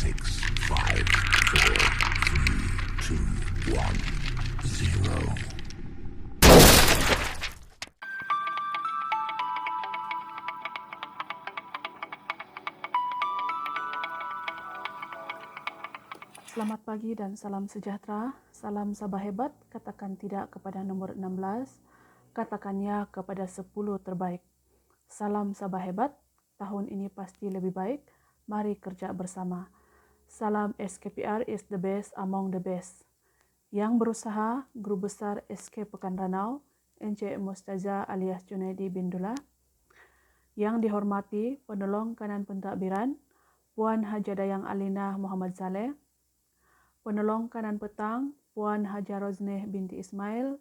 6, 5, 4, 3, 2, 1, 0. Selamat pagi dan salam sejahtera. Salam sabah hebat, katakan tidak kepada nomor 16, katakan ya kepada 10 terbaik. Salam sabah hebat, tahun ini pasti lebih baik, mari kerja bersama. Salam SKPR is the best among the best. Yang berusaha, Guru Besar SK Pekan Ranau, Encik Mustaza alias Junaidi Bindula. Yang dihormati Penolong Kanan Pentadbiran, Puan Haja Dayang Alina Muhammad Saleh, Penolong Kanan Petang, Puan Haja Rozneh binti Ismail,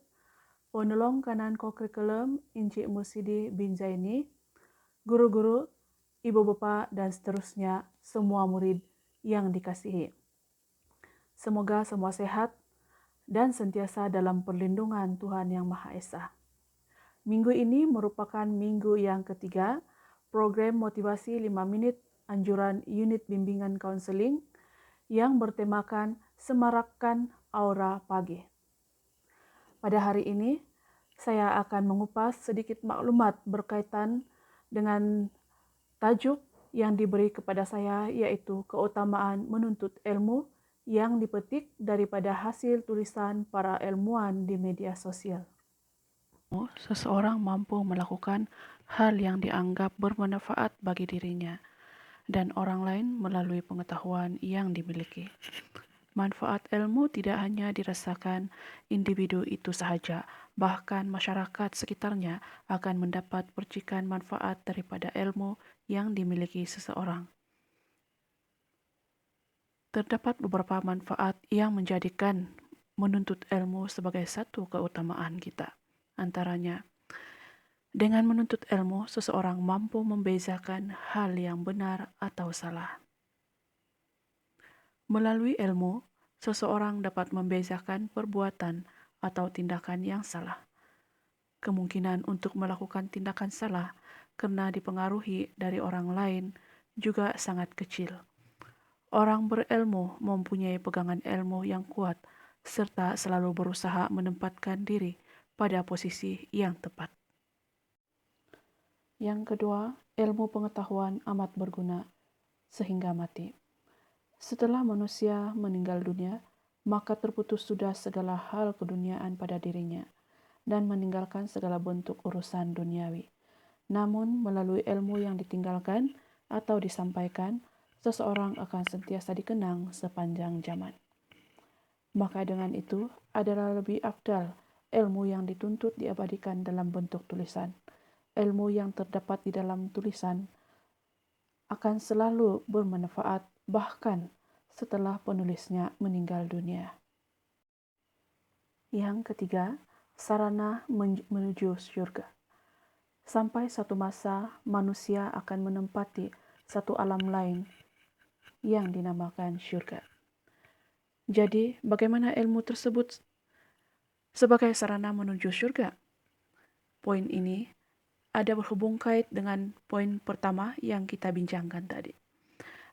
Penolong Kanan Kokurikulum, Encik Mursidi bin Zaini, guru-guru, ibu bapa, dan seterusnya, semua murid yang dikasihi. Semoga semua sehat dan sentiasa dalam perlindungan Tuhan Yang Maha Esa. Minggu ini merupakan minggu yang ketiga program motivasi 5 menit anjuran unit bimbingan kaunseling yang bertemakan Semarakkan Aura Pagi. Pada hari ini, saya akan mengupas sedikit maklumat berkaitan dengan tajuk yang diberi kepada saya, yaitu keutamaan menuntut ilmu yang dipetik daripada hasil tulisan para ilmuwan di media sosial. Seseorang mampu melakukan hal yang dianggap bermanfaat bagi dirinya dan orang lain melalui pengetahuan yang dimiliki. Manfaat ilmu tidak hanya dirasakan individu itu sahaja, bahkan masyarakat sekitarnya akan mendapat percikan manfaat daripada ilmu yang dimiliki seseorang. Terdapat beberapa manfaat yang menjadikan menuntut ilmu sebagai satu keutamaan kita. Antaranya, dengan menuntut ilmu, seseorang mampu membezakan hal yang benar atau salah. Melalui ilmu, seseorang dapat membezakan perbuatan atau tindakan yang salah. Kemungkinan untuk melakukan tindakan salah karena dipengaruhi dari orang lain juga sangat kecil. Orang berilmu mempunyai pegangan ilmu yang kuat serta selalu berusaha menempatkan diri pada posisi yang tepat. Yang kedua, ilmu pengetahuan amat berguna sehingga mati. Setelah manusia meninggal dunia, maka terputus sudah segala hal keduniaan pada dirinya dan meninggalkan segala bentuk urusan duniawi. Namun, melalui ilmu yang ditinggalkan atau disampaikan, seseorang akan sentiasa dikenang sepanjang zaman. Maka dengan itu, adalah lebih afdal ilmu yang dituntut diabadikan dalam bentuk tulisan. Ilmu yang terdapat di dalam tulisan akan selalu bermanfaat bahkan setelah penulisnya meninggal dunia. Yang ketiga, sarana menuju surga. Sampai satu masa, manusia akan menempati satu alam lain yang dinamakan surga. Jadi, bagaimana ilmu tersebut sebagai sarana menuju surga? Poin ini ada berhubung kait dengan poin pertama yang kita bincangkan tadi,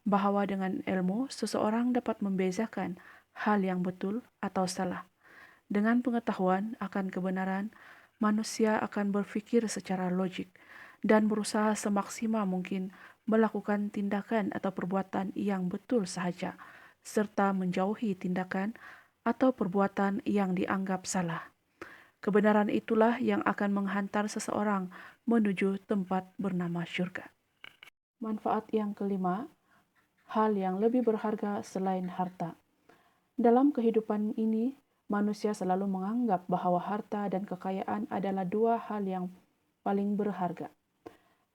bahwa dengan ilmu seseorang dapat membezakan hal yang betul atau salah. Dengan pengetahuan akan kebenaran, manusia akan berpikir secara logik dan berusaha semaksimal mungkin melakukan tindakan atau perbuatan yang betul sahaja, serta menjauhi tindakan atau perbuatan yang dianggap salah. Kebenaran itulah yang akan menghantar seseorang menuju tempat bernama syurga. Manfaat yang kelima, hal yang lebih berharga selain harta. Dalam kehidupan ini, manusia selalu menganggap bahwa harta dan kekayaan adalah dua hal yang paling berharga.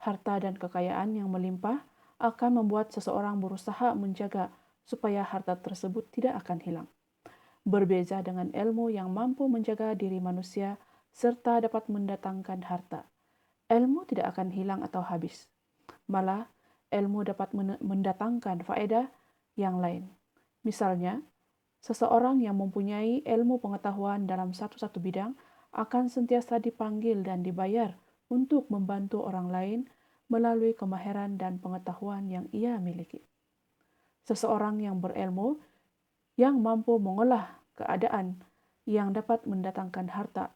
Harta dan kekayaan yang melimpah akan membuat seseorang berusaha menjaga supaya harta tersebut tidak akan hilang. Berbeda dengan ilmu yang mampu menjaga diri manusia serta dapat mendatangkan harta. Ilmu tidak akan hilang atau habis. Malah, ilmu dapat mendatangkan faedah yang lain. Misalnya, seseorang yang mempunyai ilmu pengetahuan dalam satu bidang akan sentiasa dipanggil dan dibayar untuk membantu orang lain melalui kemahiran dan pengetahuan yang ia miliki. Seseorang yang berilmu, yang mampu mengolah keadaan, yang dapat mendatangkan harta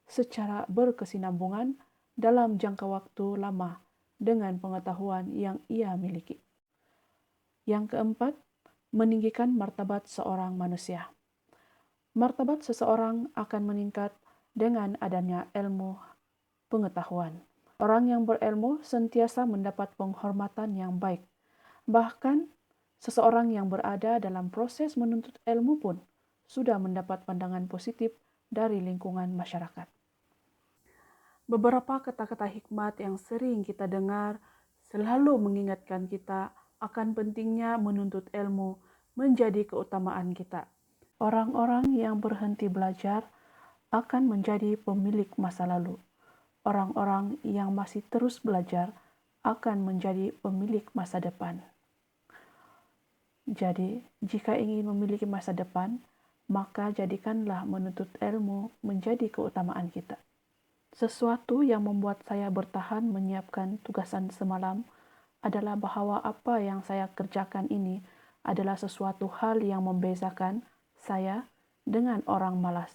secara berkesinambungan dalam jangka waktu lama dengan pengetahuan yang ia miliki. Yang keempat, meninggikan martabat seorang manusia. Martabat seseorang akan meningkat dengan adanya ilmu pengetahuan. Orang yang berilmu sentiasa mendapat penghormatan yang baik. Bahkan, seseorang yang berada dalam proses menuntut ilmu pun sudah mendapat pandangan positif dari lingkungan masyarakat. Beberapa kata-kata hikmat yang sering kita dengar selalu mengingatkan kita akan pentingnya menuntut ilmu menjadi keutamaan kita. Orang-orang yang berhenti belajar akan menjadi pemilik masa lalu. Orang-orang yang masih terus belajar akan menjadi pemilik masa depan. Jadi, jika ingin memiliki masa depan, maka jadikanlah menuntut ilmu menjadi keutamaan kita. Sesuatu yang membuat saya bertahan menyiapkan tugasan semalam adalah bahwa apa yang saya kerjakan ini adalah sesuatu hal yang membezakan saya dengan orang malas.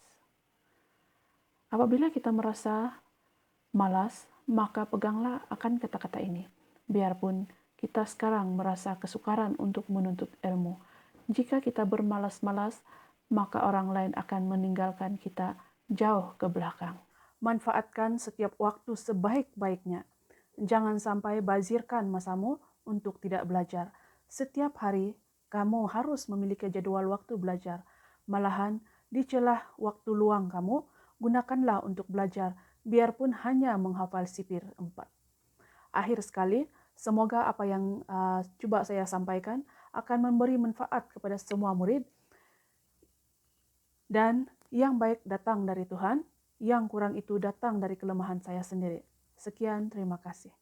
Apabila kita merasa malas, maka peganglah akan kata-kata ini. Biarpun kita sekarang merasa kesukaran untuk menuntut ilmu. Jika kita bermalas-malas, maka orang lain akan meninggalkan kita jauh ke belakang. Manfaatkan setiap waktu sebaik-baiknya. Jangan sampai bazirkan masamu untuk tidak belajar. Setiap hari, kamu harus memiliki jadwal waktu belajar. Malahan, di celah waktu luang kamu, gunakanlah untuk belajar, biarpun hanya menghafal sipir 4. Akhir sekali, semoga apa yang coba saya sampaikan akan memberi manfaat kepada semua murid. Dan yang baik datang dari Tuhan, yang kurang itu datang dari kelemahan saya sendiri. Sekian, terima kasih.